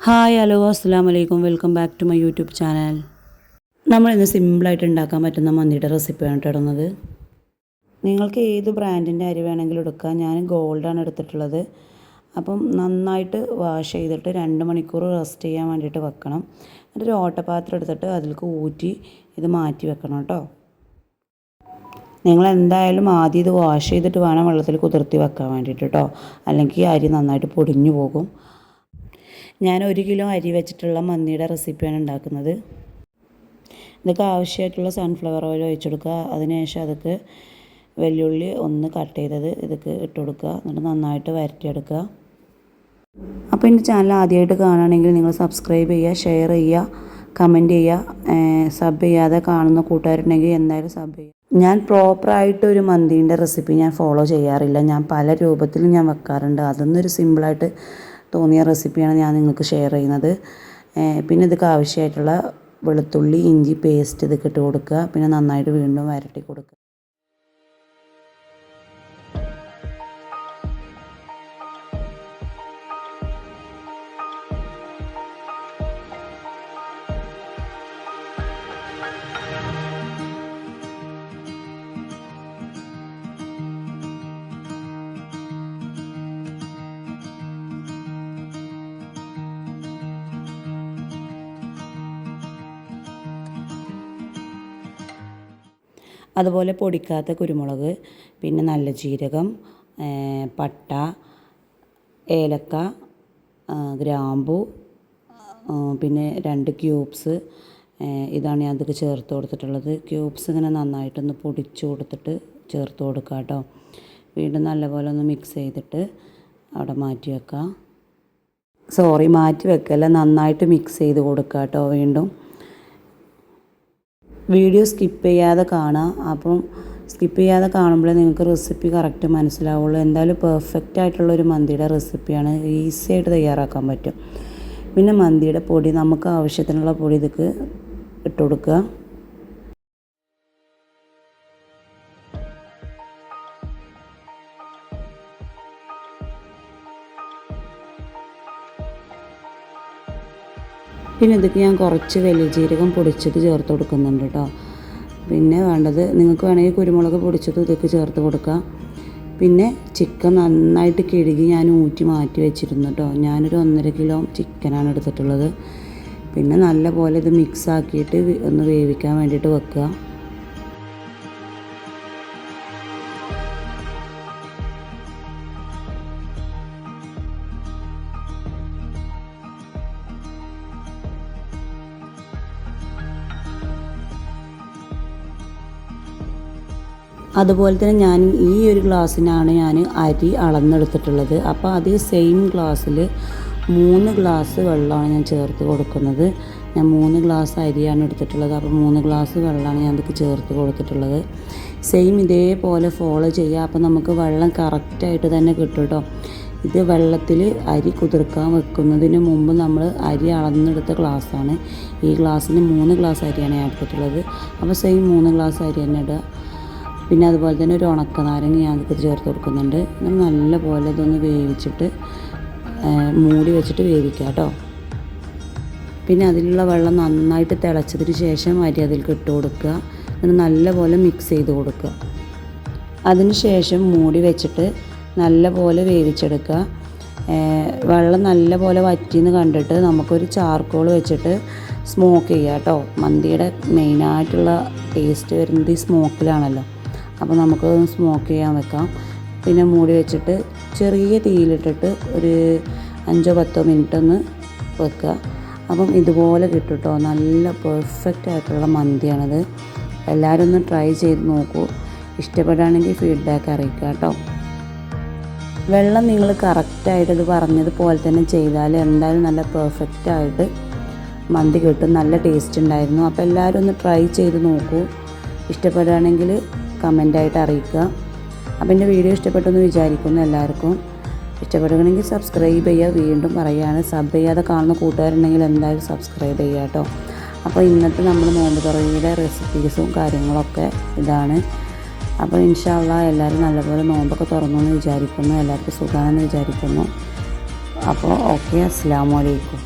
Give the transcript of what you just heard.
Hi hello അസ്സലാമു അലൈക്കും welcome back to my YouTube channel. നമ്മളിന്ന് സിമ്പിളായിട്ട് ഉണ്ടാക്കാൻ പറ്റുന്ന മന്തിയുടെ റെസിപ്പിയാണ് ഇടുന്നത്. നിങ്ങൾക്ക് ഏത് ബ്രാൻഡിൻ്റെ അരി വേണമെങ്കിലും എടുക്കാം. ഞാൻ ഗോൾഡാണ് എടുത്തിട്ടുള്ളത്. അപ്പം നന്നായിട്ട് വാഷ് ചെയ്തിട്ട് 2 മണിക്കൂർ റെസ്റ്റ് ചെയ്യാൻ വേണ്ടിയിട്ട് വെക്കണം. എന്നിട്ടൊരു ഓട്ടപാത്രം എടുത്തിട്ട് അതിലേക്ക് ഊറ്റി ഇത് മാറ്റി വെക്കണം കേട്ടോ. നിങ്ങൾ എന്തായാലും ആദ്യം ഇത് വാഷ് ചെയ്തിട്ട് വേണം വെള്ളത്തിൽ കുതിർത്തി വെക്കാൻ വേണ്ടിയിട്ട് കേട്ടോ, അല്ലെങ്കിൽ അരി നന്നായിട്ട് പൊടിഞ്ഞു പോകും. ഞാൻ 1 കിലോ അരി വെച്ചിട്ടുള്ള മന്തിയുടെ റെസിപ്പിയാണ് ഉണ്ടാക്കുന്നത്. ഇതൊക്കെ ആവശ്യമായിട്ടുള്ള സൺഫ്ലവർ ഓയിൽ ഒഴിച്ചെടുക്കുക. അതിനുശേഷം അതൊക്കെ വെല്ലുള്ളി ഒന്ന് കട്ട് ചെയ്തത് ഇതൊക്കെ ഇട്ട് കൊടുക്കുക. എന്നിട്ട് നന്നായിട്ട് വരട്ടിയെടുക്കുക. അപ്പോൾ എൻ്റെ ചാനൽ ആദ്യമായിട്ട് കാണുകയാണെങ്കിൽ നിങ്ങൾ സബ്സ്ക്രൈബ് ചെയ്യുക, ഷെയർ ചെയ്യുക, കമൻറ്റ് ചെയ്യുക. സബ് ചെയ്യാതെ കാണുന്ന കൂട്ടുകാരുണ്ടെങ്കിൽ എന്തായാലും സബ് ചെയ്യുക. ഞാൻ പ്രോപ്പറായിട്ടൊരു മന്തിൻ്റെ റെസിപ്പി ഞാൻ ഫോളോ ചെയ്യാറില്ല. ഞാൻ പല രൂപത്തിലും ഞാൻ വെക്കാറുണ്ട്. അതൊന്നൊരു സിമ്പിളായിട്ട് തോന്നിയ റെസിപ്പിയാണ് ഞാൻ നിങ്ങൾക്ക് ഷെയർ ചെയ്യുന്നത്. പിന്നെ ഇതൊക്കെ ആവശ്യമായിട്ടുള്ള വെളുത്തുള്ളി ഇഞ്ചി പേസ്റ്റ് ഇതൊക്കെ ഇട്ട് കൊടുക്കുക. പിന്നെ നന്നായിട്ട് വീണ്ടും വരട്ടി കൊടുക്കുക. അതുപോലെ പൊടിക്കാത്ത കുരുമുളക്, പിന്നെ നല്ല ജീരകം, പട്ട, ഏലക്ക, ഗ്രാമ്പു, പിന്നെ 2 ക്യൂബ്സ് ഇതാണ് ഞാൻ അതൊക്കെ ചേർത്ത് കൊടുത്തിട്ടുള്ളത്. ക്യൂബ്സ് ഇങ്ങനെ നന്നായിട്ടൊന്ന് പൊടിച്ച് കൊടുത്തിട്ട് ചേർത്ത് കൊടുക്കുക കേട്ടോ. വീണ്ടും നല്ലപോലെ ഒന്ന് മിക്സ് ചെയ്തിട്ട് അവിടെ മാറ്റി വെക്കുക. മാറ്റി വെക്കല്ല, നന്നായിട്ട് മിക്സ് ചെയ്ത് കൊടുക്കുക കേട്ടോ. വീണ്ടും വീഡിയോ സ്കിപ്പ് ചെയ്യാതെ കാണുക. അപ്പം സ്കിപ്പ് ചെയ്യാതെ കാണുമ്പോഴേ നിങ്ങൾക്ക് റെസിപ്പി കറക്റ്റ് മനസ്സിലാവുള്ളൂ. എന്തായാലും പെർഫെക്റ്റ് ആയിട്ടുള്ളൊരു മന്തിയുടെ റെസിപ്പിയാണ്, ഈസി ആയിട്ട് തയ്യാറാക്കാൻ പറ്റും. പിന്നെ മന്തിയുടെ പൊടി, നമുക്ക് ആവശ്യത്തിനുള്ള പൊടി ഇതൊക്കെ ഇട്ട് കൊടുക്കുക. പിന്നെ ഇതൊക്കെ ഞാൻ കുറച്ച് വലിയ ജീരകം പൊടിച്ചത് ചേർത്ത് കൊടുക്കുന്നുണ്ട് കേട്ടോ. പിന്നെ വേണ്ടത് നിങ്ങൾക്ക് വേണമെങ്കിൽ കുരുമുളക് പൊടിച്ചത് ഇതൊക്കെ ചേർത്ത് കൊടുക്കുക. പിന്നെ ചിക്കൻ നന്നായിട്ട് കഴുകി ഞാൻ ഊറ്റി മാറ്റി വെച്ചിരുന്നു കേട്ടോ. ഞാനൊരു 1.5 കിലോ ചിക്കനാണ് എടുത്തിട്ടുള്ളത്. പിന്നെ നല്ല പോലെ ഇത് മിക്സ് ആക്കിയിട്ട് ഒന്ന് വേവിക്കാൻ വേണ്ടിയിട്ട് വെക്കുക. അതുപോലെ തന്നെ ഞാൻ ഈ ഒരു ഗ്ലാസ്സിനാണ് ഞാൻ അരി അളന്നെടുത്തിട്ടുള്ളത്. അപ്പോൾ അതേ സെയിം ഗ്ലാസ്സിൽ 3 ഗ്ലാസ് വെള്ളമാണ് ഞാൻ ചേർത്ത് കൊടുക്കുന്നത്. ഞാൻ 3 ഗ്ലാസ് അരിയാണ് എടുത്തിട്ടുള്ളത്. അപ്പോൾ 3 ഗ്ലാസ് വെള്ളമാണ് ഞാൻ ഇതൊക്കെ ചേർത്ത് കൊടുത്തിട്ടുള്ളത്. സെയിം ഇതേപോലെ ഫോളോ ചെയ്യുക. അപ്പോൾ നമുക്ക് വെള്ളം കറക്റ്റായിട്ട് തന്നെ കിട്ടും കേട്ടോ. ഇത് വെള്ളത്തിൽ അരി കുതിർക്കാൻ വെക്കുന്നതിന് മുമ്പ് നമ്മൾ അരി അളന്നെടുത്ത ഗ്ലാസ്സാണ്. ഈ ഗ്ലാസ്സിന് 3 ഗ്ലാസ് അരിയാണ് ഞാൻ എടുത്തിട്ടുള്ളത്. അപ്പോൾ സെയിം 3 ഗ്ലാസ് അരി തന്നെ ഇടുക. പിന്നെ അതുപോലെ തന്നെ ഒരു ഉണക്കനാരങ്ങ ഞാൻ അതൊക്കെ ചേർത്ത് കൊടുക്കുന്നുണ്ട്. നല്ല പോലെ ഇതൊന്ന് വേവിച്ചിട്ട് മൂടി വെച്ചിട്ട് വേവിക്കുക കേട്ടോ. പിന്നെ അതിലുള്ള വെള്ളം നന്നായിട്ട് തിളച്ചതിന് ശേഷം അരി അതിലേക്ക് ഇട്ട് കൊടുക്കുക. എന്നിട്ട് നല്ല പോലെ മിക്സ് ചെയ്ത് കൊടുക്കുക. അതിന് ശേഷം മൂടി വെച്ചിട്ട് നല്ല പോലെ വേവിച്ചെടുക്കുക. വെള്ളം നല്ല പോലെ വറ്റിയെന്ന് കണ്ടിട്ട് നമുക്കൊരു ചാർക്കോൾ വെച്ചിട്ട് സ്മോക്ക് ചെയ്യുക കേട്ടോ. മന്തിയുടെ മെയിനായിട്ടുള്ള ടേസ്റ്റ് വരുന്നത് ഈ സ്മോക്കിലാണല്ലോ. അപ്പോൾ നമുക്ക് സ്മോക്ക് ചെയ്യാൻ വെക്കാം. പിന്നെ മൂടി വെച്ചിട്ട് ചെറിയ തീയിലിട്ടിട്ട് ഒരു 5-10 മിനിറ്റ് ഒന്ന് വെക്കുക. അപ്പം ഇതുപോലെ കിട്ടും കേട്ടോ. നല്ല പെർഫെക്റ്റ് ആയിട്ടുള്ള മന്തിയാണിത്. എല്ലാവരും ഒന്ന് ട്രൈ ചെയ്ത് നോക്കൂ. ഇഷ്ടപ്പെടുകയാണെങ്കിൽ ഫീഡ്ബാക്ക് അറിയിക്കുക കേട്ടോ. വെള്ളം നിങ്ങൾ കറക്റ്റായിട്ട് ഇത് പറഞ്ഞതുപോലെ തന്നെ ചെയ്താൽ എന്തായാലും നല്ല പെർഫെക്റ്റായിട്ട് മന്തി കിട്ടും. നല്ല ടേസ്റ്റ് ഉണ്ടായിരുന്നു. അപ്പോൾ എല്ലാവരും ഒന്ന് ട്രൈ ചെയ്ത് നോക്കൂ. ഇഷ്ടപ്പെടുകയാണെങ്കിൽ കമൻ്റായിട്ട് അറിയിക്കുക. അപ്പോൾ എൻ്റെ വീഡിയോ ഇഷ്ടപ്പെട്ടെന്ന് വിചാരിക്കുന്നു. എല്ലാവർക്കും ഇഷ്ടപ്പെടുകയാണെങ്കിൽ സബ്സ്ക്രൈബ് ചെയ്യുക. വീണ്ടും പറയുകയാണ്, സബ് ചെയ്യാതെ കാണുന്ന കൂട്ടുകാരുണ്ടെങ്കിൽ എന്തായാലും സബ്സ്ക്രൈബ് ചെയ്യുക കേട്ടോ. അപ്പോൾ ഇന്നത്തെ നമ്മൾ നോമ്പ് തുറയുടെ റെസിപ്പീസും കാര്യങ്ങളൊക്കെ ഇതാണ്. അപ്പോൾ ഇൻഷാ അല്ലാഹ് എല്ലാവരും നല്ലപോലെ നോമ്പൊക്കെ തുറന്നു എന്ന് വിചാരിക്കുന്നു. എല്ലാവർക്കും സുഖമാണെന്ന് വിചാരിക്കുന്നു. അപ്പോൾ ഓക്കെ, അസ്സലാമു അലൈക്കും.